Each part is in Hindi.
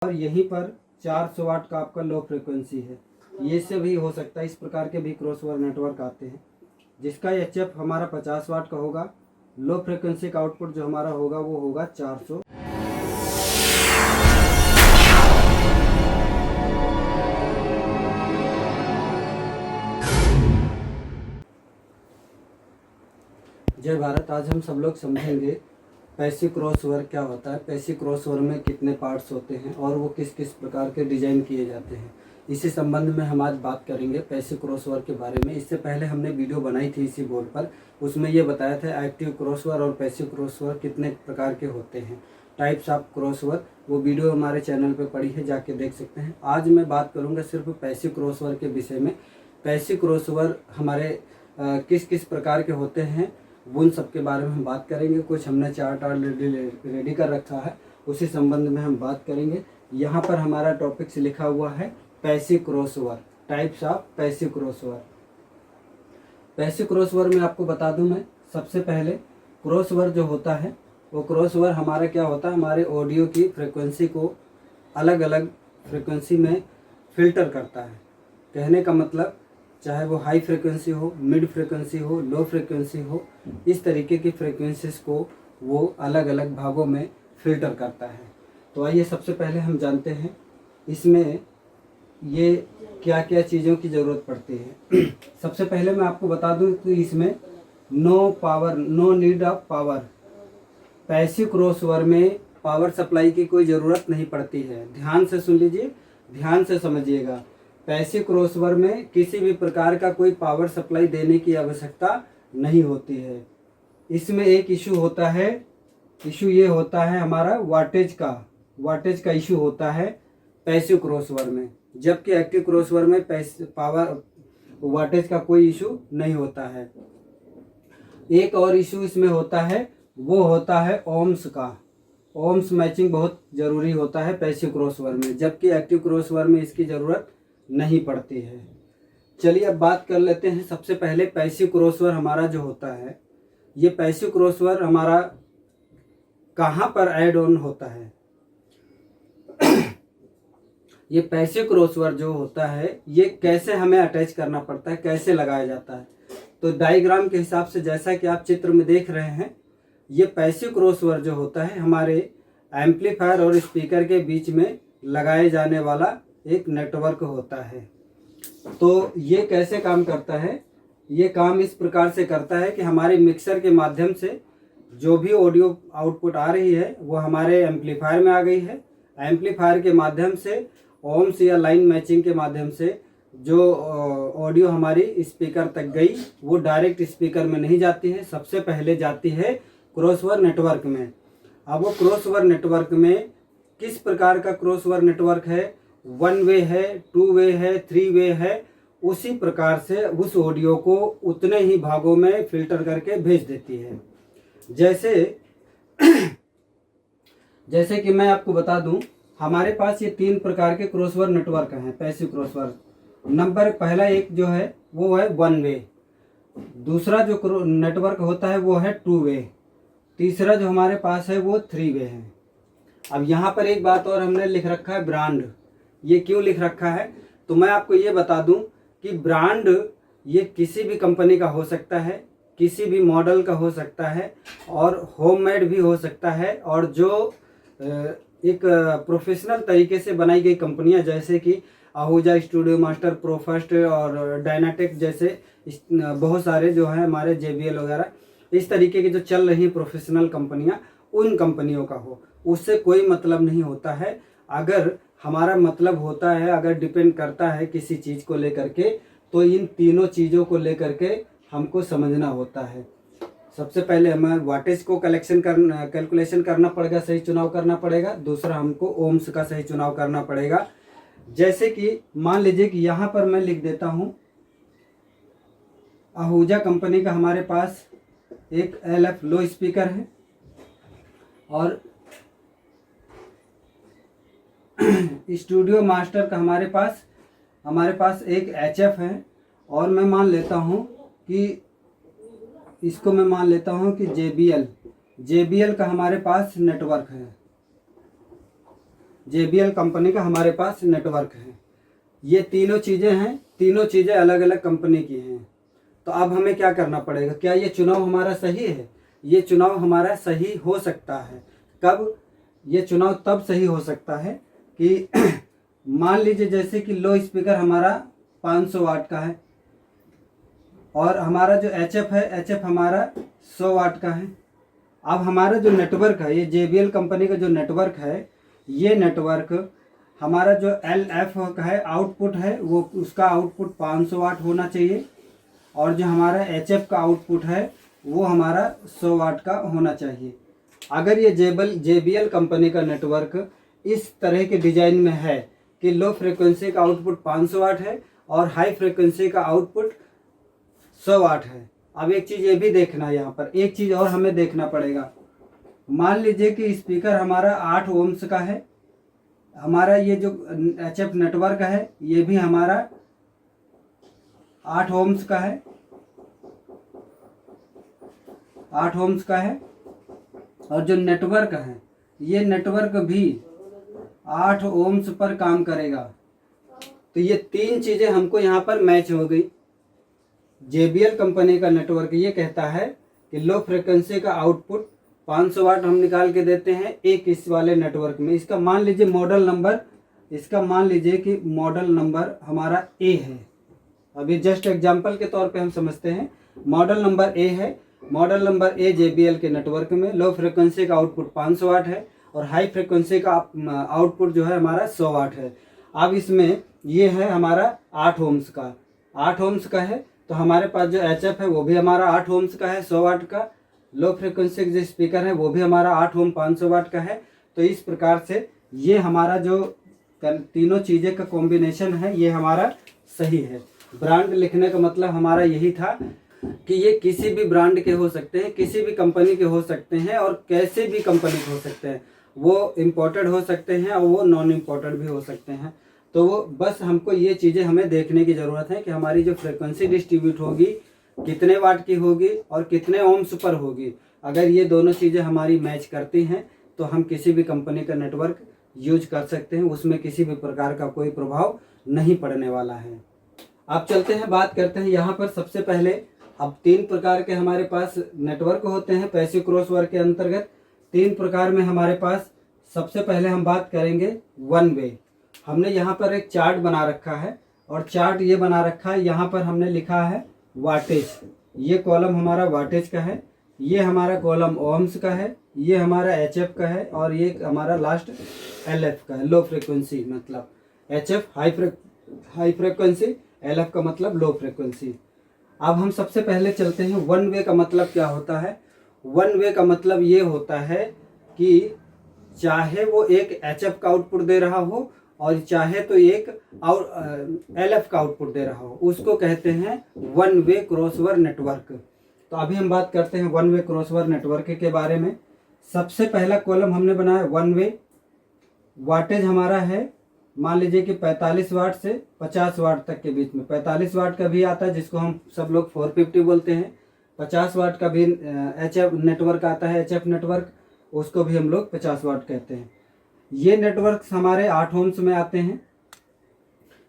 और यहीं पर 400 वाट का आपका लो फ्रिक्वेंसी है। ये से भी हो सकता है, इस प्रकार के भी क्रॉसओवर नेटवर्क आते हैं जिसका एचएफ हमारा 50 वाट का होगा। लो फ्रिक्वेंसी का आउटपुट जो हमारा होगा वो होगा 400। जय भारत। आज हम सब लोग समझेंगे पैसिव क्रॉसओवर क्या होता है, पैसिव क्रॉसओवर में कितने पार्ट्स होते हैं और वो किस किस प्रकार के डिजाइन किए जाते हैं। इसी संबंध में हम आज बात करेंगे पैसिव क्रॉसओवर के बारे में। इससे पहले हमने वीडियो बनाई थी इसी बोर्ड पर, उसमें ये बताया था एक्टिव क्रॉसओवर और पैसिव क्रॉसओवर कितने प्रकार के होते हैं, टाइप्स ऑफ क्रॉसओवर। वो वीडियो हमारे चैनल पर पड़ी है, जाके देख सकते हैं। आज मैं बात करूँगा सिर्फ पैसिव क्रॉसओवर के विषय में। पैसिव क्रॉसओवर हमारे किस किस प्रकार के होते हैं उन सब के बारे में हम बात करेंगे। कुछ हमने चार्ट रेडी कर रखा है, उसी संबंध में हम बात करेंगे। यहाँ पर हमारा टॉपिक्स लिखा हुआ है passive crossover, types of passive crossover. Passive crossover में आपको बता दूं मैं, सबसे पहले क्रॉसओवर जो होता है वो क्रॉसओवर हमारा क्या होता है, हमारे ऑडियो की फ्रिक्वेंसी को अलग अलग फ्रिक्वेंसी में फिल्टर करता है। कहने का मतलब चाहे वो हाई फ्रिक्वेंसी हो, मिड फ्रिक्वेंसी हो, लो फ्रिक्वेंसी हो, इस तरीके की फ्रिक्वेंसीज को वो अलग अलग भागों में फिल्टर करता है। तो आइए सबसे पहले हम जानते हैं इसमें ये क्या क्या चीज़ों की ज़रूरत पड़ती है। सबसे पहले मैं आपको बता दूं कि इसमें no need of power. Passive crossover में पावर सप्लाई की कोई ज़रूरत नहीं पड़ती है। ध्यान से सुन लीजिए, ध्यान से समझिएगा। पैसिव क्रॉसओवर में किसी भी प्रकार का कोई पावर सप्लाई देने की आवश्यकता नहीं होती है। इसमें एक इशू होता है, इशू ये होता है हमारा वाटेज का इशू होता है पैसिव क्रॉसओवर में, जबकि एक्टिव क्रॉसओवर में पावर वाटेज का कोई इशू नहीं होता है। एक और इशू इसमें होता है, वो होता है ओम्स का। ओम्स मैचिंग बहुत ज़रूरी होता है पैसिव क्रॉसओवर में, जबकि एक्टिव क्रॉसओवर में इसकी ज़रूरत नहीं पड़ती है। चलिए अब बात कर लेते हैं। सबसे पहले पैसिव क्रॉसओवर हमारा जो होता है, ये पैसिव क्रॉसओवर हमारा कहाँ पर ऐड ऑन होता है। ये पैसिव क्रॉसओवर जो होता है ये कैसे हमें अटैच करना पड़ता है, कैसे लगाया जाता है। तो डायग्राम के हिसाब से जैसा कि आप चित्र में देख रहे हैं, ये पैसिव क्रॉसओवर जो होता है हमारे एम्पलीफायर और स्पीकर के बीच में लगाए जाने वाला एक नेटवर्क होता है। तो ये कैसे काम करता है, ये काम इस प्रकार से करता है कि हमारे मिक्सर के माध्यम से जो भी ऑडियो आउटपुट आ रही है वो हमारे एम्पलीफायर में आ गई है। एम्पलीफायर के माध्यम से ओम्स या लाइन मैचिंग के माध्यम से जो ऑडियो हमारी स्पीकर तक गई वो डायरेक्ट स्पीकर में नहीं जाती है, सबसे पहले जाती है क्रॉसओवर नेटवर्क में। अब वो क्रॉसओवर नेटवर्क में किस प्रकार का क्रॉसओवर नेटवर्क है, 1 वे है, 2 वे है, 3 वे है, उसी प्रकार से उस ऑडियो को उतने ही भागों में फिल्टर करके भेज देती है। जैसे कि मैं आपको बता दूं, हमारे पास ये 3 प्रकार के क्रॉसओवर नेटवर्क हैं पैसिव क्रॉसओवर। नंबर पहला एक जो है वो है 1 वे, दूसरा जो नेटवर्क होता है वो है 2 वे, तीसरा जो हमारे पास है वो 3 वे है। अब यहाँ पर एक बात और हमने लिख रखा है ब्रांड। ये क्यों लिख रखा है, तो मैं आपको ये बता दूं कि ब्रांड ये किसी भी कंपनी का हो सकता है, किसी भी मॉडल का हो सकता है और होममेड भी हो सकता है, और जो एक प्रोफेशनल तरीके से बनाई गई कंपनियां जैसे कि आहूजा, स्टूडियो मास्टर, प्रोफस्ट और डायनाटेक जैसे बहुत सारे जो है हमारे JBL वगैरह, इस तरीके की जो चल रही प्रोफेशनल कंपनियां, उन कंपनियों का हो, उससे कोई मतलब नहीं होता है। अगर हमारा मतलब होता है, अगर डिपेंड करता है किसी चीज़ को लेकर के, तो इन तीनों चीज़ों को लेकर के हमको समझना होता है। सबसे पहले हमें वाटेज को कैलकुलेशन करना पड़ेगा, सही चुनाव करना पड़ेगा। दूसरा हमको ओम्स का सही चुनाव करना पड़ेगा। जैसे कि मान लीजिए कि यहाँ पर मैं लिख देता हूँ आहूजा कंपनी का हमारे पास एक LF लो स्पीकर है और स्टूडियो मास्टर का हमारे पास एक HF है, और मैं मान लेता हूँ कि इसको मैं मान लेता हूँ कि JBL का हमारे पास नेटवर्क है। JBL कंपनी का हमारे पास नेटवर्क है। ये तीनों चीज़ें हैं, तीनों चीज़ें अलग अलग कंपनी की हैं। तो अब हमें क्या करना पड़ेगा, क्या ये चुनाव हमारा सही है? ये चुनाव हमारा सही हो सकता है। कब? ये चुनाव तब सही हो सकता है कि मान लीजिए जैसे कि लो स्पीकर हमारा 500 वाट का है और हमारा जो HF है, HF हमारा 100 वाट का है। अब हमारा जो नेटवर्क है, ये JBL कंपनी का जो नेटवर्क है, ये नेटवर्क हमारा जो LF का है आउटपुट है, वो उसका आउटपुट 500 वाट होना चाहिए और जो हमारा HF का आउटपुट है वो हमारा 100 वाट का होना चाहिए। अगर ये JBL कंपनी का नेटवर्क इस तरह के डिजाइन में है कि लो फ्रिक्वेंसी का आउटपुट 500 वाट है और हाई फ्रिक्वेंसी का आउटपुट 100 वाट है। अब एक चीज़ ये भी देखना है, यहाँ पर एक चीज़ और हमें देखना पड़ेगा। मान लीजिए कि स्पीकर हमारा 8 ओम्स का है, हमारा ये जो HF नेटवर्क है ये भी हमारा 8 ओम्स का है, 8 ओम्स का है और जो नेटवर्क है ये नेटवर्क भी 8 ओम्स पर काम करेगा। तो ये तीन चीज़ें हमको यहाँ पर मैच हो गई। JBL कंपनी का नेटवर्क ये कहता है कि लो फ्रिक्वेंसी का आउटपुट 500 वाट हम निकाल के देते हैं एक इस वाले नेटवर्क में। इसका मान लीजिए मॉडल नंबर, इसका मान लीजिए कि मॉडल नंबर हमारा A है। अभी जस्ट एग्जांपल के तौर पे हम समझते हैं, मॉडल नंबर A है। मॉडल नंबर A JBL के नेटवर्क में लो फ्रिक्वेंसी का आउटपुट 500 वाट है और हाई फ्रिक्वेंसी का आउटपुट जो है हमारा 100 वाट है। अब इसमें ये है हमारा 8 ओम्स का, 8 ओम्स का है। तो हमारे पास जो HF है वो भी हमारा 8 ओम्स का है, 100 वाट का। लो फ्रिक्वेंसी जो स्पीकर है वो भी हमारा 8 ओम 500 वाट का है। तो इस प्रकार से ये हमारा जो तीनों चीज़ें का कॉम्बिनेशन है ये हमारा सही है। ब्रांड लिखने का मतलब हमारा यही था कि ये किसी भी ब्रांड के हो सकते हैं, किसी भी कंपनी के हो सकते हैं और कैसे भी कंपनी के हो सकते हैं। वो इम्पोर्टेड हो सकते हैं और वो नॉन इम्पोर्टेड भी हो सकते हैं। तो वो बस हमको ये चीज़ें हमें देखने की ज़रूरत है कि हमारी जो फ्रिक्वेंसी डिस्ट्रीब्यूट होगी कितने वाट की होगी और कितने ओम्स पर होगी। अगर ये दोनों चीज़ें हमारी मैच करती हैं तो हम किसी भी कंपनी का नेटवर्क यूज कर सकते हैं, उसमें किसी भी प्रकार का कोई प्रभाव नहीं पड़ने वाला है। अब चलते हैं, बात करते हैं यहाँ पर सबसे पहले। अब 3 प्रकार के हमारे पास नेटवर्क होते हैं पैसिव क्रॉसओवर के अंतर्गत। 3 प्रकार में हमारे पास सबसे पहले हम बात करेंगे वन वे। हमने यहाँ पर एक चार्ट बना रखा है और चार्ट ये बना रखा है, यहाँ पर हमने लिखा है वाटेज। ये कॉलम हमारा वाटेज का है, ये हमारा कॉलम ओम्स का है, ये हमारा HF का है और ये हमारा लास्ट LF का है, लो फ्रिक्वेंसी मतलब HF हाई फ्रिक्वेंसी, LF का मतलब लो फ्रिक्वेंसी। अब हम सबसे पहले चलते हैं वन वे का मतलब क्या होता है। वन वे का मतलब ये होता है कि चाहे वो एक HF का आउटपुट दे रहा हो और चाहे तो एक LF का आउटपुट दे रहा हो, उसको कहते हैं वन वे क्रॉसओवर नेटवर्क। तो अभी हम बात करते हैं वन वे क्रॉसओवर नेटवर्क के बारे में। सबसे पहला कॉलम हमने बनाया वन वे। वाटेज हमारा है मान लीजिए कि 45 वाट से 50 वाट तक के बीच में। 45 वाट का भी आता है जिसको हम सब लोग 450 बोलते हैं। 50 वाट का भी HF नेटवर्क आता है, HF नेटवर्क, उसको भी हम लोग 50 वाट कहते हैं। ये नेटवर्क हमारे 8 ओम्स में आते हैं।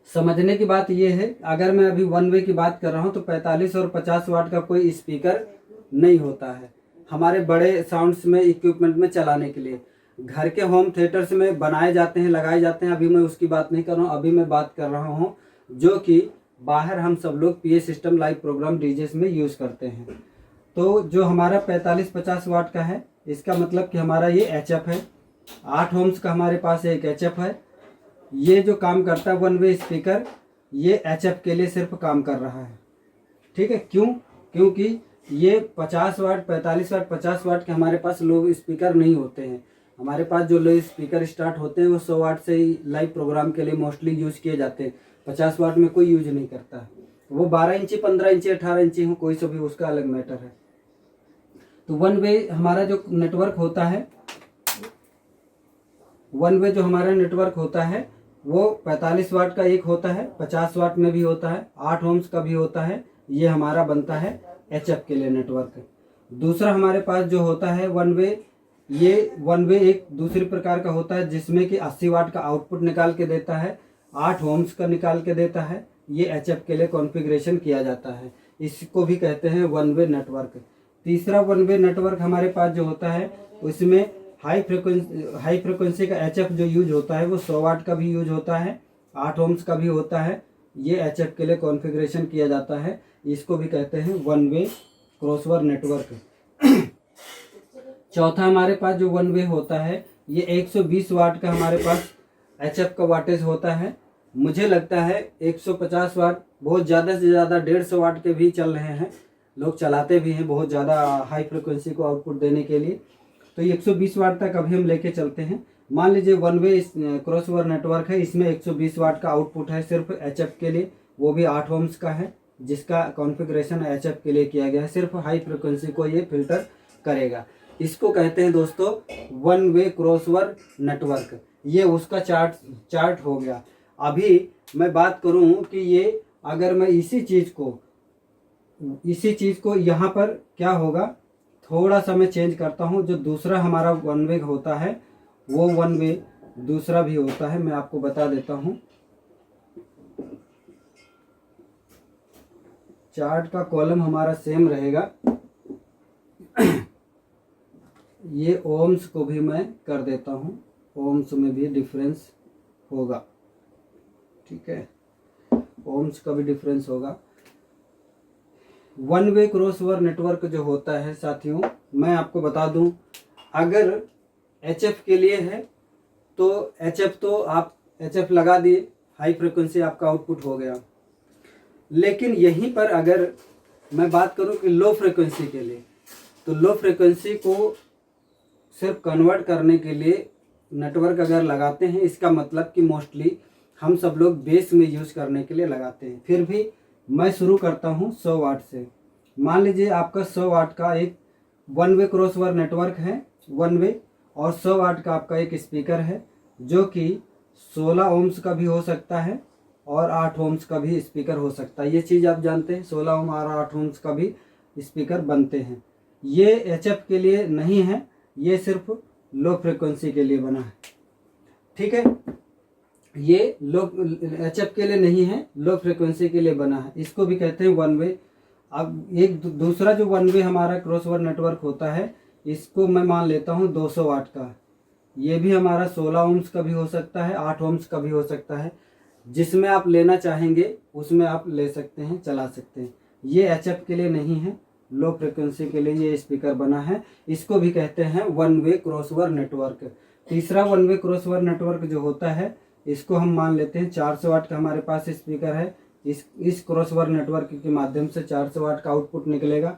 समझने की बात ये है, अगर मैं अभी वन वे की बात कर रहा हूँ तो 45 और 50 वाट का कोई स्पीकर नहीं होता है हमारे बड़े साउंड्स में, इक्विपमेंट में चलाने के लिए। घर के होम थिएटर्स में बनाए जाते हैं, लगाए जाते हैं। अभी मैं उसकी बात नहीं कर रहा हूँ, अभी मैं बात कर रहा हूँ जो कि बाहर हम सब लोग PA system live program DJs में यूज़ करते हैं। तो जो हमारा 45-50 वाट का है, इसका मतलब कि हमारा ये HF है। 8 ओम्स का हमारे पास एक HF है। ये जो काम करता है वन वे स्पीकर, ये HF के लिए सिर्फ काम कर रहा है। ठीक है, क्यों? क्योंकि ये 50 वाट, 45 वाट, 50 वाट के हमारे पास लो स्पीकर नहीं होते हैं। हमारे पास जो लो स्पीकर स्टार्ट होते हैं वो 100 वाट से ही लाइव प्रोग्राम के लिए मोस्टली यूज़ किए जाते हैं। 50 वाट में कोई यूज नहीं करता। वो 12 इंची, 15 इंची, 18 इंची हो, कोई सा भी, उसका अलग मैटर है। तो वन वे हमारा जो नेटवर्क होता है, वन वे जो हमारा नेटवर्क होता है वो 45 वाट का एक होता है, 50 वाट में भी होता है, 8 ओम्स का भी होता है। ये हमारा बनता है HF के लिए नेटवर्क। दूसरा हमारे पास जो होता है वन वे ये वन वे एक दूसरी प्रकार का होता है जिसमें कि 80 वाट का आउटपुट निकाल के देता है, 8 ओम्स का निकाल के देता है। ये एचएफ के लिए कॉन्फ़िगरेशन किया जाता है, इसको भी कहते हैं वन वे नेटवर्क। तीसरा वन वे नेटवर्क हमारे पास जो होता है उसमें हाई फ्रिक्वेंसी का एचएफ जो यूज होता है वो 100 वाट का भी यूज होता है, 8 ओम्स का भी होता है। ये एचएफ के लिए कॉन्फ़िगरेशन किया जाता है, इसको भी कहते हैं वन वे क्रॉसओवर नेटवर्क। चौथा हमारे पास जो वन वे होता है ये 120 वाट का हमारे पास एचएफ का वाटेज होता है। मुझे लगता है 150 वाट, बहुत ज़्यादा से ज़्यादा 150 वाट के भी चल रहे हैं, लोग चलाते भी हैं बहुत ज़्यादा हाई फ्रिक्वेंसी को आउटपुट देने के लिए। तो 120 वाट तक अभी हम लेके चलते हैं। मान लीजिए वन वे क्रॉसओवर नेटवर्क है, इसमें 120 वाट का आउटपुट है सिर्फ एचएफ के लिए, वो भी 8 ओम्स का है, जिसका कॉन्फ़िगरेशन एचएफ के लिए किया गया है, सिर्फ हाई फ्रिक्वेंसी को ये फिल्टर करेगा। इसको कहते हैं दोस्तों वन वे क्रॉसओवर नेटवर्क। ये उसका चार्ट हो गया। अभी मैं बात करूं कि ये अगर मैं इसी चीज़ को यहाँ पर क्या होगा, थोड़ा सा मैं चेंज करता हूँ। जो दूसरा हमारा वन वे होता है वो वन वे दूसरा भी होता है, मैं आपको बता देता हूँ। चार्ट का कॉलम हमारा सेम रहेगा। ये ओम्स को भी मैं कर देता हूँ, ओम्स में भी डिफरेंस होगा, ठीक है, ओम्स का भी डिफरेंस होगा। वन वे क्रॉसओवर नेटवर्क जो होता है साथियों, मैं आपको बता दूं, अगर एचएफ के लिए है तो एचएफ तो आप एचएफ लगा दिए, हाई फ्रिक्वेंसी आपका आउटपुट हो गया। लेकिन यहीं पर अगर मैं बात करूं कि लो फ्रिक्वेंसी के लिए, तो लो फ्रिक्वेंसी को सिर्फ कन्वर्ट करने के लिए नेटवर्क अगर लगाते हैं, इसका मतलब कि मोस्टली हम सब लोग बेस में यूज़ करने के लिए लगाते हैं। फिर भी मैं शुरू करता हूं 100 वाट से। मान लीजिए आपका 100 वाट का एक वन वे क्रॉसओवर नेटवर्क है, वन वे, और 100 वाट का आपका एक स्पीकर है जो कि 16 ओम्स का भी हो सकता है और 8 ओम्स का भी स्पीकर हो सकता है। ये चीज़ आप जानते हैं, 16 ओम और 8 ओम्स का भी स्पीकर बनते हैं। ये एचएफ के लिए नहीं है, ये सिर्फ लो फ्रिक्वेंसी के लिए बना है, ठीक है। ये लो एचएफ के लिए नहीं है, लो फ्रिक्वेंसी के लिए बना है, इसको भी कहते हैं वन वे। अब एक दूसरा जो वन वे हमारा क्रॉसओवर नेटवर्क होता है, इसको मैं मान लेता हूँ 200 वाट का। ये भी हमारा 16 ओम्स का भी हो सकता है, 8 ओम्स का भी हो सकता है, जिसमें आप लेना चाहेंगे उसमें आप ले सकते हैं, चला सकते हैं। ये एचएफ के लिए नहीं है, लो फ्रिक्वेंसी के लिए ये स्पीकर बना है, इसको भी कहते हैं वन वे क्रॉसओवर नेटवर्क। तीसरा वन वे क्रॉसओवर नेटवर्क जो होता है, इसको हम मान लेते हैं 400 वाट का हमारे पास स्पीकर है। इस क्रॉसओवर नेटवर्क के माध्यम से 400 वाट का आउटपुट निकलेगा,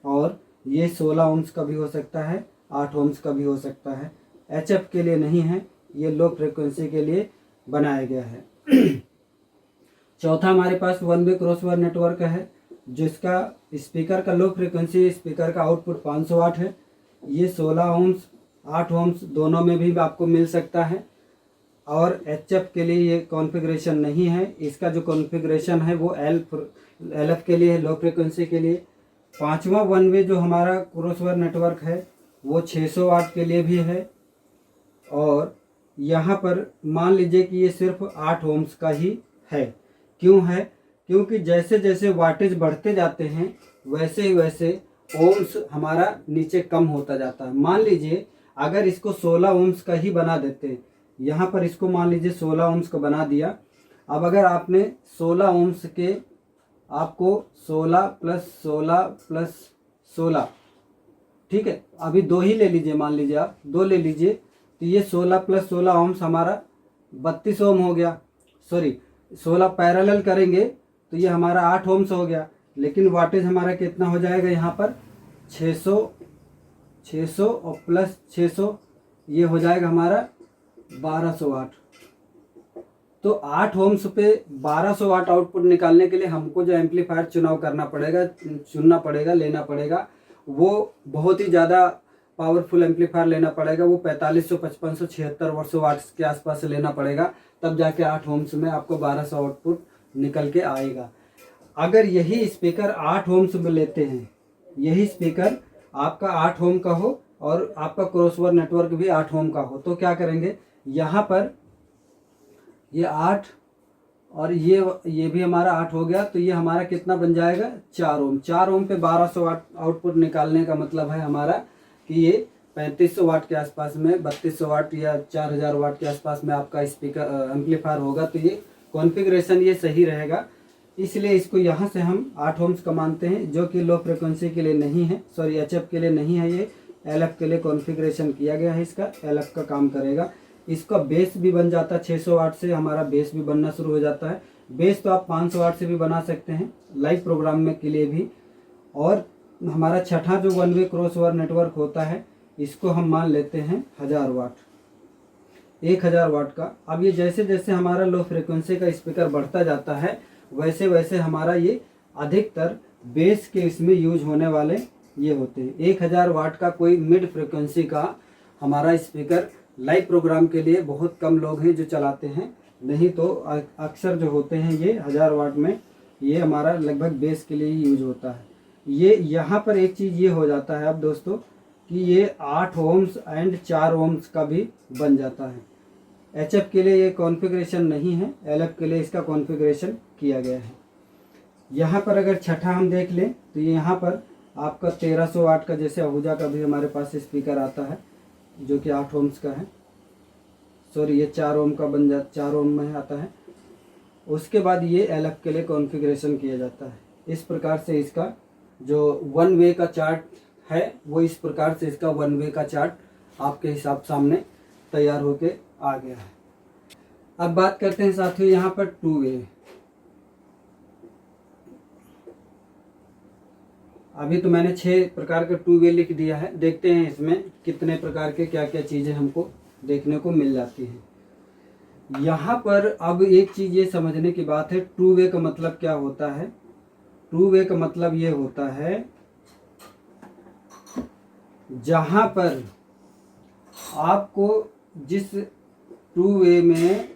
और ये 16 ओम्स का भी हो सकता है, 8 ओम्स का भी हो सकता है। एचएफ के लिए नहीं है, ये लो फ्रिक्वेंसी के लिए बनाया गया है। चौथा हमारे पास वन वे क्रॉसओवर नेटवर्क है, जिसका स्पीकर का लो फ्रिक्वेंसी स्पीकर का आउटपुट 500 वाट है। ये 16 ओम्स 8 ओम्स दोनों में भी आपको मिल सकता है, और एचएफ के लिए ये कॉन्फ़िगरेशन नहीं है। इसका जो कॉन्फ़िगरेशन है वो एलएफ के लिए है, लो फ्रिक्वेंसी के लिए। पांचवा वन वे जो हमारा क्रॉसओवर नेटवर्क है वो 600 वाट के लिए भी है, और यहाँ पर मान लीजिए कि ये सिर्फ 8 ओम्स का ही है। क्यों है? क्योंकि जैसे जैसे वाटेज बढ़ते जाते हैं वैसे ही वैसे ओम्स हमारा नीचे कम होता जाता है। मान लीजिए अगर इसको 16 ओम्स का ही बना देते, यहाँ पर इसको मान लीजिए 16 ओम्स का बना दिया। अब अगर आपने 16 ओम्स के, आपको 16 प्लस 16 प्लस 16, ठीक है, अभी 2 ही ले लीजिए, मान लीजिए आप 2 ले लीजिए, तो ये 16 प्लस 16 ओम्स हमारा 32 ओम हो गया। सॉरी, 16 पैरेलल करेंगे तो ये हमारा 8 ओम्स हो गया, लेकिन वाटेज हमारा कितना हो जाएगा यहाँ पर 600 और प्लस 600, ये हो जाएगा हमारा 1200 वाट। तो 8 ओम्स पे 1200 वाट आउटपुट निकालने के लिए हमको जो एम्पलीफायर चुनना पड़ेगा, लेना पड़ेगा, वो बहुत ही ज़्यादा पावरफुल एम्पलीफायर लेना पड़ेगा। वो 4500, 5500, 7600 वाट्स के आसपास से लेना पड़ेगा, तब जाके 8 ओम्स में आपको 1200 आउटपुट निकल के आएगा। अगर यही स्पीकर 8 ओम्स में लेते हैं, यही स्पीकर आपका 8 ओम का हो और आपका क्रॉसओवर नेटवर्क भी 8 ओम का हो, तो क्या करेंगे, यहाँ पर ये 8 और ये भी हमारा 8 हो गया, तो ये हमारा कितना बन जाएगा, 4 ओम। 4 ओम पे 1200 वाट आउटपुट निकालने का मतलब है हमारा कि ये 3500 वाट के आसपास में, 3200 वाट या 4000 वाट के आसपास में आपका स्पीकर एम्पलीफायर होगा। तो ये कॉन्फ़िगरेशन ये सही रहेगा, इसलिए इसको यहाँ से हम 8 ओम्स का मानते हैं, जो कि लो फ्रिक्वेंसी के लिए नहीं है, सॉरी एचएफ के लिए नहीं है, ये एलएफ के लिए कॉन्फ़िगरेशन किया गया है। इसका एलएफ का काम करेगा। इसका बेस भी बन जाता है 600 वाट से, हमारा बेस भी बनना शुरू हो जाता है। बेस तो आप 500 वाट से भी बना सकते हैं लाइव प्रोग्राम में के लिए भी। और हमारा छठा जो वन वे क्रॉसओवर नेटवर्क होता है, इसको हम मान लेते हैं 1000 वाट, 1000 वाट का। अब ये जैसे जैसे हमारा लो फ्रिक्वेंसी का स्पीकर बढ़ता जाता है, वैसे वैसे हमारा ये अधिकतर बेस के इसमें यूज होने वाले ये होते हैं। 1000 वाट का कोई मिड फ्रिक्वेंसी का हमारा स्पीकर लाइव प्रोग्राम के लिए बहुत कम लोग हैं जो चलाते हैं, नहीं तो अक्सर जो होते हैं ये 1000 वाट में, ये हमारा लगभग बेस के लिए ही यूज होता है। ये यहाँ पर एक चीज़ ये हो जाता है अब दोस्तों कि ये 8 ओम्स एंड 4 ओम्स का भी बन जाता है। एचएफ के लिए ये कॉन्फ़िगरेशन नहीं है, एलएफ के लिए इसका कॉन्फ़िगरेशन किया गया है। यहाँ पर अगर छठा हम देख लें तो यहाँ पर आपका 1300 वाट का, जैसे आहूजा का भी हमारे पास स्पीकर आता है जो कि 8 ओम्स का है, सॉरी ये 4 ओम का बन 4 ओम में आता है। उसके बाद ये एलएफ के लिए कॉन्फ़िगरेशन किया जाता है। इस प्रकार से इसका जो वन वे का चार्ट है वो इस प्रकार से इसका वन वे का चार्ट आपके हिसाब सामने तैयार होके आ गया है। अब बात करते हैं साथियों यहाँ पर टू वे। अभी तो मैंने 6 प्रकार के टू वे लिख दिया है, देखते हैं इसमें कितने प्रकार के क्या क्या चीज़ें हमको देखने को मिल जाती हैं। यहाँ पर अब एक चीज़ ये समझने की बात है, टू वे का मतलब क्या होता है। टू वे का मतलब ये होता है जहाँ पर आपको जिस टू वे में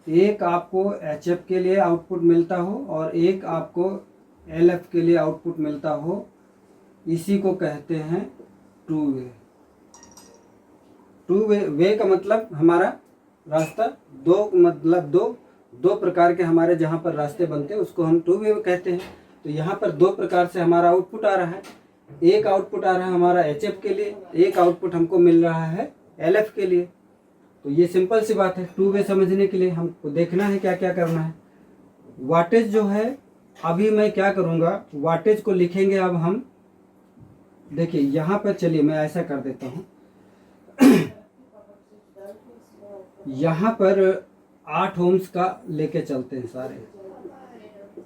एक आपको एचएफ के लिए आउटपुट मिलता हो और एक आपको एलएफ के लिए आउटपुट मिलता हो, इसी को कहते हैं टू वे। टू वे का मतलब हमारा रास्ता दो प्रकार के हमारे जहाँ पर रास्ते बनते हैं उसको हम टू वे कहते हैं। तो यहाँ पर 2 प्रकार से हमारा आउटपुट आ रहा है। एक आउटपुट आ रहा है हमारा एचएफ के लिए, एक आउटपुट हमको मिल रहा है एलएफ के लिए। तो ये सिंपल सी बात है। टू वे समझने के लिए हमको देखना है क्या क्या करना है। वाटेज जो है, अभी मैं क्या करूँगा, वाटेज को लिखेंगे अब हम। देखिए यहाँ पर, चलिए मैं ऐसा कर देता हूँ यहाँ पर 8 ओम्स का लेके चलते हैं सारे।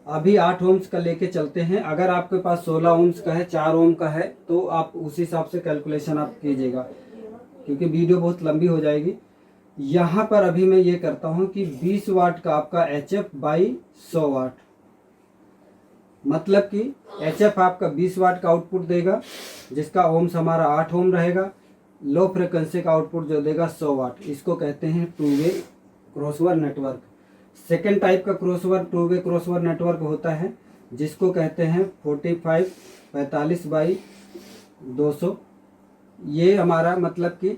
अभी 8 ओम्स का लेके चलते हैं। अगर आपके पास 16 ओम्स का है, 4 ओम का है, तो आप उस हिसाब से कैलकुलेशन आप कीजिएगा, क्योंकि वीडियो बहुत लंबी हो जाएगी। यहाँ पर अभी मैं ये करता हूँ कि 20 वाट का आपका एचएफ बाई 100 वाट, मतलब कि एचएफ आपका 20 वाट का आउटपुट देगा, जिसका ओम्स हमारा 8 ओम रहेगा। लो फ्रिक्वेंसी का आउटपुट जो देगा 100 वाट। इसको कहते हैं two way crossover network. Second type का crossover two way crossover network होता है, जिसको कहते हैं 45 बाई 200। ये हमारा मतलब कि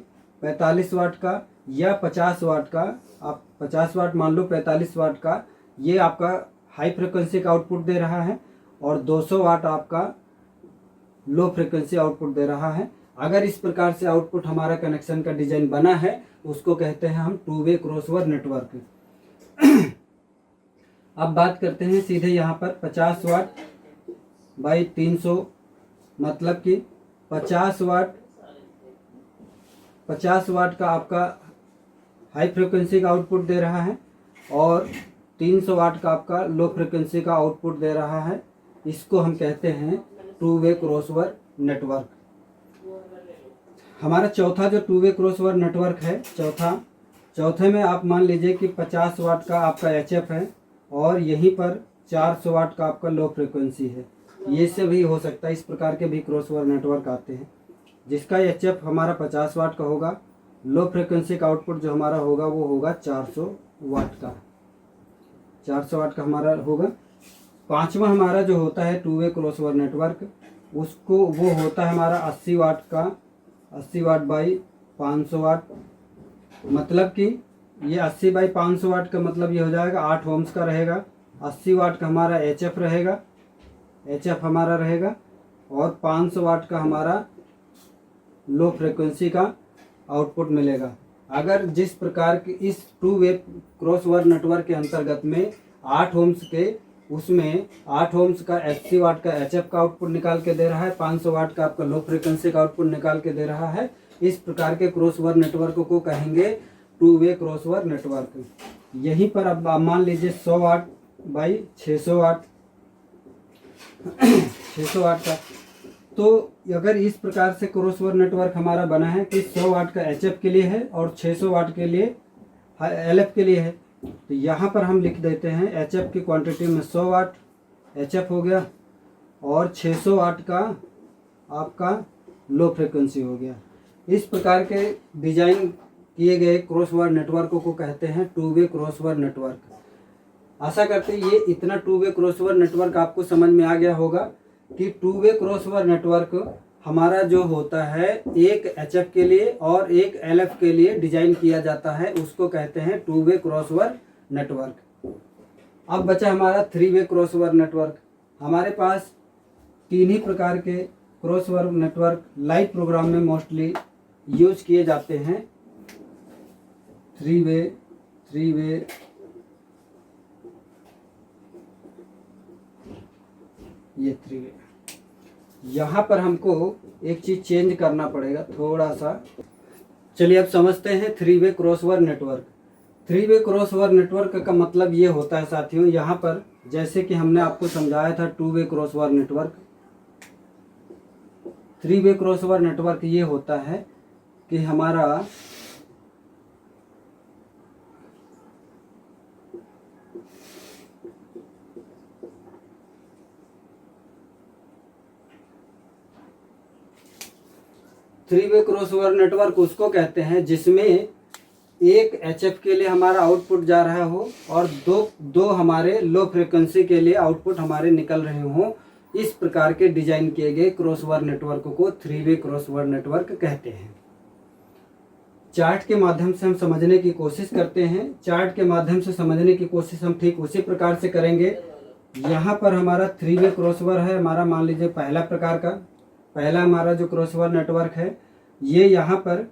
45 वाट का या 50 वाट का, आप 50 वाट मान लो, 45 वाट का ये आपका हाई फ्रिक्वेंसी का आउटपुट दे रहा है और 200 वाट आपका लो फ्रिक्वेंसी आउटपुट दे रहा है। अगर इस प्रकार से आउटपुट हमारा कनेक्शन का डिजाइन बना है, उसको कहते हैं हम टू वे क्रॉसओवर नेटवर्क। अब बात करते हैं सीधे यहाँ पर 50 वाट बाई 300, मतलब कि 50 वाट का आपका हाई फ्रिक्वेंसी का आउटपुट दे रहा है और 300 वाट का आपका लो फ्रिक्वेंसी का आउटपुट दे रहा है। इसको हम कहते हैं टू वे क्रॉसओवर नेटवर्क। हमारा चौथा जो टू वे क्रॉसओवर नेटवर्क है, चौथे में आप मान लीजिए कि 50 वाट का आपका एचएफ है और यहीं पर 400 वाट का आपका लो फ्रिक्वेंसी है। ये से भी हो सकता है, इस प्रकार के भी क्रॉसओवर नेटवर्क आते हैं, जिसका एचएफ हमारा 50 वाट का होगा, लो फ्रिक्वेंसी का आउटपुट जो हमारा होगा वो होगा 400 वाट का, 400 वाट का हमारा होगा। पांचवा हमारा जो होता है टू वे क्रॉसओवर नेटवर्क, उसको वो होता है हमारा 80 वाट का, 80 वाट बाई 500 वाट। मतलब कि ये 80 बाई 500 वाट का मतलब ये हो जाएगा 8 ओम्स का रहेगा। 80 वाट का हमारा HF रहेगा, HF हमारा रहेगा, और 500 वाट का हमारा लो फ्रिक्वेंसी का आउटपुट मिलेगा। अगर जिस प्रकार की इस 2 वे क्रॉसओवर नेटवर्क के अंतर्गत में 8 ओम्स के, उसमें 8 ओम्स का 80 वाट का HF का आउटपुट निकाल के दे रहा है, 500 वाट का आपका लो फ्रिक्वेंसी का आउटपुट निकाल के दे रहा है। इस प्रकार के क्रॉसओवर नेटवर्क को कहेंगे 2 वे क्रॉसओवर नेटवर्क। यहीं पर अब मान लीजिए 100 वाट बाई 600 वाट 600 वाट का, तो अगर इस प्रकार से क्रॉसओवर नेटवर्क हमारा बना है कि 100 वाट का HF के लिए है और 600 वाट के लिए LF के लिए है, तो यहाँ पर हम लिख देते हैं HF की क्वांटिटी में 100 वाट HF हो गया और 600 वाट का आपका लो फ्रिक्वेंसी हो गया। इस प्रकार के डिजाइन किए गए क्रॉसओवर नेटवर्क को कहते हैं 2 वे क्रॉसओवर नेटवर्क। आशा करते हैं ये इतना 2 वे क्रॉसओवर नेटवर्क आपको समझ में आ गया होगा कि 2 वे क्रॉसओवर नेटवर्क हमारा जो होता है एक HF के लिए और एक LF के लिए डिजाइन किया जाता है, उसको कहते हैं 2 वे क्रॉसओवर नेटवर्क। अब बचा हमारा 3 वे क्रॉसओवर नेटवर्क। हमारे पास 3 ही प्रकार के क्रॉसओवर नेटवर्क लाइव प्रोग्राम में मोस्टली यूज किए जाते हैं। 3 वे ये 3 वे। यहाँ पर हमको एक चीज चेंज करना पड़ेगा थोड़ा सा। चलिए अब समझते हैं 3 वे क्रॉसओवर नेटवर्क। 3 वे क्रॉसओवर नेटवर्क का मतलब ये होता है साथियों, यहाँ पर जैसे कि हमने आपको समझाया था 2 वे क्रॉसओवर नेटवर्क। 3 वे क्रॉसओवर नेटवर्क ये होता है कि हमारा थ्री वे क्रॉसओवर नेटवर्क उसको कहते हैं जिसमें एक HF के लिए हमारा आउटपुट जा रहा हो और दो हमारे लो फ्रिक्वेंसी के लिए आउटपुट हमारे निकल रहे हों। इस प्रकार के डिजाइन किए गए क्रॉसओवर नेटवर्क को 3 वे क्रॉसओवर नेटवर्क कहते हैं। चार्ट के माध्यम से हम समझने की कोशिश करते हैं। चार्ट के माध्यम से समझने की कोशिश हम ठीक उसी प्रकार से करेंगे। यहाँ पर हमारा 3 वे क्रॉसओवर है, हमारा मान लीजिए पहला हमारा जो क्रॉसओवर नेटवर्क है ये यहाँ पर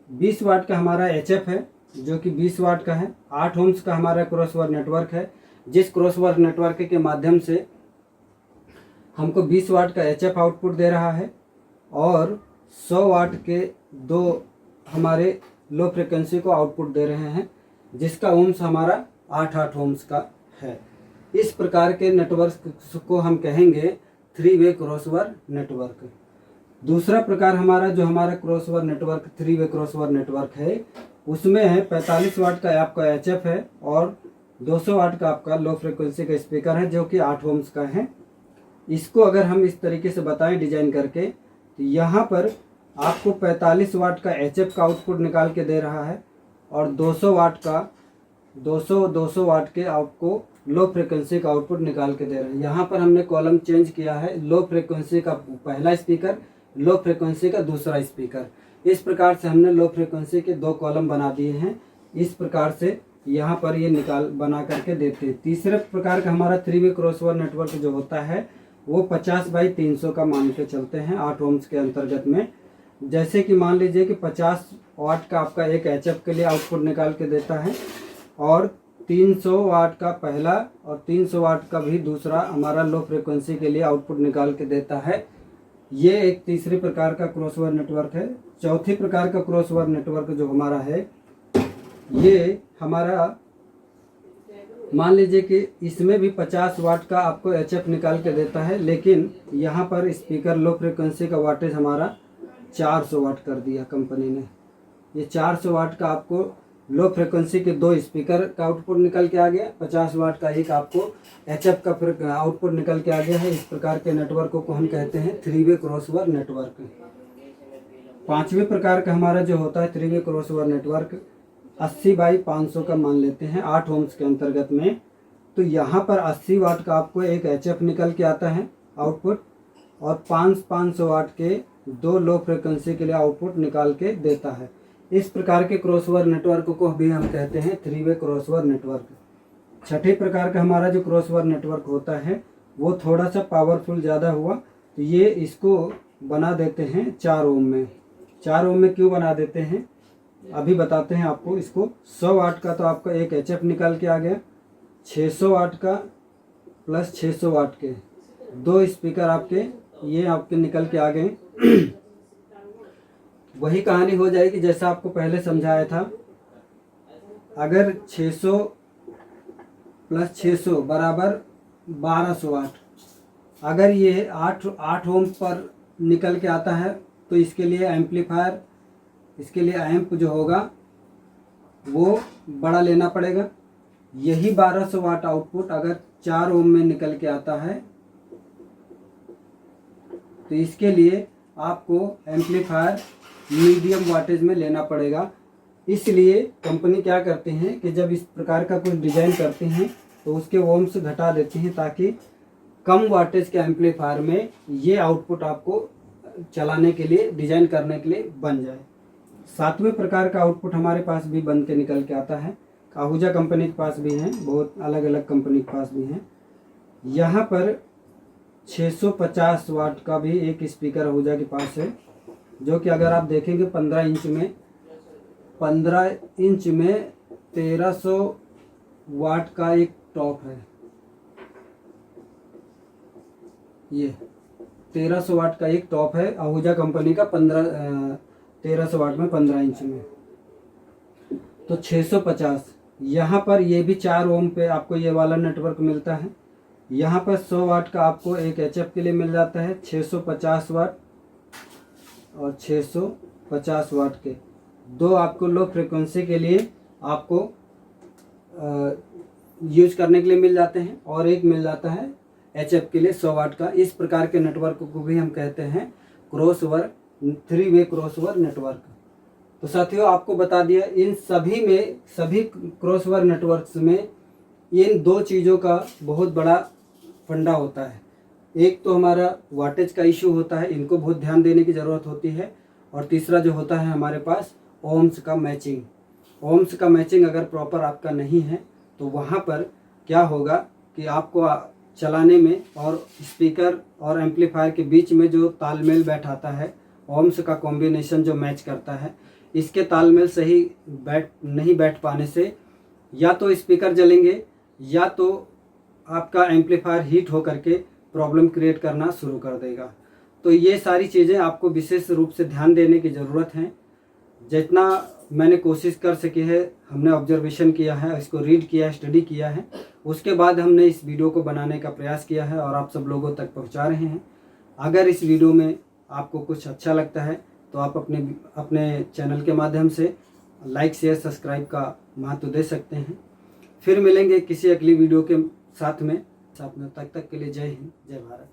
20 वाट का हमारा HF है जो कि 20 वाट का है। 8 ओम्स का हमारा क्रॉसओवर नेटवर्क है, जिस क्रॉसओवर नेटवर्क के माध्यम से हमको 20 वाट का HF आउटपुट दे रहा है और 100 वाट के 2 हमारे लो फ्रिक्वेंसी को आउटपुट दे रहे हैं, जिसका ओम्स हमारा 8 ओम्स का है। इस प्रकार के नेटवर्क को हम कहेंगे 3 वे क्रॉसओवर नेटवर्क। दूसरा प्रकार हमारा जो हमारा क्रॉसओवर नेटवर्क 3 वे क्रॉसओवर नेटवर्क है उसमें है 45 वाट का आपका HF है और 200 वाट का आपका लो फ्रिक्वेंसी का स्पीकर है जो कि 8 ओम्स का है। इसको अगर हम इस तरीके से बताएं डिजाइन करके, तो यहाँ पर आपको 45 वाट का HF का आउटपुट निकाल के दे रहा है और 200 वाट का 200 वाट के आपको लो फ्रिक्वेंसी का आउटपुट निकाल के दे रहा है। यहाँ पर हमने कॉलम चेंज किया है, लो फ्रिक्वेंसी का पहला स्पीकर, लो फ्रिक्वेंसी का दूसरा स्पीकर। इस प्रकार से हमने लो फ्रिक्वेंसी के 2 कॉलम बना दिए हैं। इस प्रकार से यहाँ पर ये बना करके देते हैं। तीसरे प्रकार का हमारा 3 वे क्रॉसओवर नेटवर्क जो होता है वो 50 बाई 300 का मान के चलते हैं 8 ओम्स के अंतर्गत में। जैसे कि मान लीजिए कि 50 वाट का आपका एक HF के लिए आउटपुट निकाल के देता है और 300 वाट का पहला और 300 वाट का भी दूसरा हमारा लो फ्रिक्वेंसी के लिए आउटपुट निकाल के देता है। ये एक तीसरी प्रकार का क्रॉसओवर नेटवर्क है। चौथी प्रकार का क्रॉसओवर नेटवर्क जो हमारा है ये हमारा मान लीजिए कि इसमें भी 50 वाट का आपको HF निकाल के देता है, लेकिन यहाँ पर स्पीकर लो फ्रिक्वेंसी का वाटेज हमारा 400 वाट कर दिया कंपनी ने। ये 400 वाट का आपको लो फ्रिक्वेंसी के 2 स्पीकर का आउटपुट निकल के आ गया, 50 वाट का एक आपको HF का आउटपुट निकल के आ गया है। इस प्रकार के नेटवर्क को हम कहते हैं 3 वे क्रॉसओवर नेटवर्क। 5वें प्रकार का हमारा जो होता है 3 वे क्रॉसओवर नेटवर्क 80 बाई 500 का मान लेते हैं 8 ओम्स के अंतर्गत में। तो यहाँ पर 80 वाट का आपको एक HF निकल के आता है आउटपुट और 500 वाट के 2 लो फ्रिक्वेंसी के लिए आउटपुट निकाल के देता है। इस प्रकार के क्रॉसओवर नेटवर्क को भी हम कहते हैं 3 वे क्रॉसओवर नेटवर्क। छठे प्रकार का हमारा जो क्रॉसओवर नेटवर्क होता है वो थोड़ा सा पावरफुल ज़्यादा हुआ, तो ये इसको बना देते हैं 4 ओम में। 4 ओम में क्यों बना देते हैं अभी बताते हैं आपको। इसको 100 वाट का तो आपका एक HF निकल के आ गया, 600 वाट का प्लस 600 वाट के 2 स्पीकर ये आपके निकल के आ गए। वही कहानी हो जाएगी जैसा आपको पहले समझाया था। अगर 600 प्लस 600 बराबर 1200 वाट, अगर ये 8 ओम पर निकल के आता है तो इसके लिए एम्पलीफायर, इसके लिए एम्प जो होगा वो बड़ा लेना पड़ेगा। यही 1200 वाट आउटपुट अगर 4 ओम में निकल के आता है तो इसके लिए आपको एम्पलीफायर मीडियम वाटेज में लेना पड़ेगा। इसलिए कंपनी क्या करते हैं कि जब इस प्रकार का कुछ डिज़ाइन करते हैं तो उसके ओम्स घटा देते हैं ताकि कम वाटेज के एम्पलीफायर में ये आउटपुट आपको चलाने के लिए, डिज़ाइन करने के लिए बन जाए। 7वें प्रकार का आउटपुट हमारे पास भी बन के निकल के आता है। आहूजा कंपनी के पास भी हैं, बहुत अलग अलग कंपनी के पास भी हैं। यहाँ पर 650 वाट का भी एक स्पीकर आहूजा के पास है, जो कि अगर आप देखेंगे 15 इंच में 1300 वाट का एक टॉप है। ये 1300 वाट का एक टॉप है आहूजा कंपनी का, 1300 वाट में 15 इंच में, तो 650। यहाँ पर ये भी 4 ओम पे आपको ये वाला नेटवर्क मिलता है। यहाँ पर 100 वाट का आपको एक HF के लिए मिल जाता है, 650 वाट और 650 वाट के 2 आपको लो फ्रिक्वेंसी के लिए आपको यूज करने के लिए मिल जाते हैं, और एक मिल जाता है HF के लिए 100 वाट का। इस प्रकार के नेटवर्क को भी हम कहते हैं क्रॉसओवर, 3 वे क्रॉसओवर नेटवर्क। तो साथियों आपको बता दिया, इन सभी क्रॉसओवर नेटवर्क्स में इन 2 चीज़ों का बहुत बड़ा फंडा होता है। एक तो हमारा वाटेज का इशू होता है, इनको बहुत ध्यान देने की ज़रूरत होती है, और तीसरा जो होता है हमारे पास ओम्स का मैचिंग। ओम्स का मैचिंग अगर प्रॉपर आपका नहीं है तो वहाँ पर क्या होगा कि आपको चलाने में और स्पीकर और एम्पलीफायर के बीच में जो तालमेल बैठाता है, ओम्स का कॉम्बिनेशन जो मैच करता है, इसके तालमेल सही नहीं बैठ पाने से या तो स्पीकर जलेंगे या तो आपका एम्पलीफायर हीट होकर के प्रॉब्लम क्रिएट करना शुरू कर देगा। तो ये सारी चीज़ें आपको विशेष रूप से ध्यान देने की ज़रूरत है। जितना मैंने कोशिश कर सके है, हमने ऑब्जर्वेशन किया है, इसको रीड किया है, स्टडी किया है, उसके बाद हमने इस वीडियो को बनाने का प्रयास किया है और आप सब लोगों तक पहुंचा रहे हैं। अगर इस वीडियो में आपको कुछ अच्छा लगता है तो आप अपने चैनल के माध्यम से लाइक, शेयर, सब्सक्राइब का महत्व दे सकते हैं। फिर मिलेंगे किसी अगली वीडियो के साथ में। तब तक के लिए जय हिंद, जय भारत।